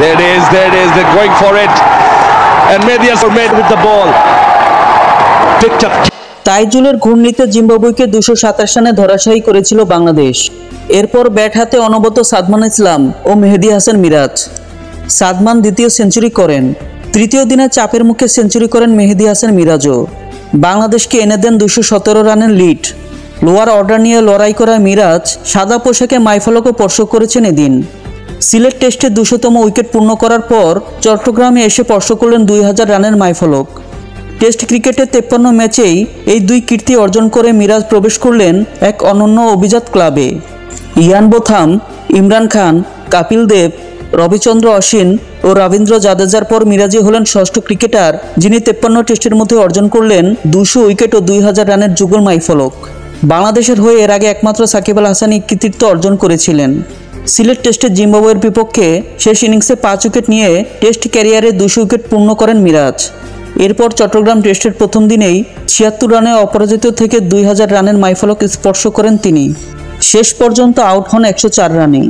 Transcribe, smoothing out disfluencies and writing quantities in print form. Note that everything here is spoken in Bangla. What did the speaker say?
There it is, they're going for it. And Mehdi Hasan made with the ball. Picked up. তাইজুলের ঘূর্ণিতে জিম্বাবুয়েকে 227 রানে ধরাশায়ী করেছিল বাংলাদেশ। এরপর ব্যাট হাতে অনবরত সাদমান ইসলাম ও মেহেদী হাসান মিরাজ। সাদমান দ্বিতীয় সেঞ্চুরি করেন। তৃতীয় দিনে চাপের মুখে সেঞ্চুরি করেন মেহেদী হাসান মিরাজও। বাংলাদেশকে এনে দেন 217 রানের লিড। লোয়ার অর্ডার নিয়ে লড়াই করা মিরাজ সাদা পোশাকে মাইফলকও স্পর্শ করেছেন এদিন। সিলেট টেস্টে 200তম উইকেট পূর্ণ করার পর চট্টগ্রামে এসে স্পর্শ করলেন 2000 রানের মাইফলক। টেস্ট ক্রিকেটের 53 ম্যাচেই এই দুই কীর্তি অর্জন করে মিরাজ প্রবেশ করলেন এক অনন্য অভিজাত ক্লাবে। ইয়ান বোথাম, ইমরান খান, কপিল দেব, রবিচন্দ্র অশ্বিন ও রবীন্দ্র জাদেজার পর মিরাজই হলেন ষষ্ঠ ক্রিকেটার যিনি 53 টেস্টের মধ্যে অর্জন করলেন 200 উইকেট ও 2000 রানের যুগল মাইফলক। বাংলাদেশের হয়ে এর আগে একমাত্র সাকিব আল হাসান এই কৃতিত্ব অর্জন করেছিলেন। সিলেট টেস্টে জিম্বাবুয়ের বিপক্ষে শেষ ইনিংসে 5 উইকেট নিয়ে টেস্ট ক্যারিয়ারে 200 উইকেট পূর্ণ করেন মিরাজ। এরপর চট্টগ্রাম টেস্টের প্রথম দিনেই 76 রানে অপরাজিত থেকে 2000 রানের মাইফলক স্পর্শ করেন তিনি। শেষ পর্যন্ত আউট হন 104 রানে।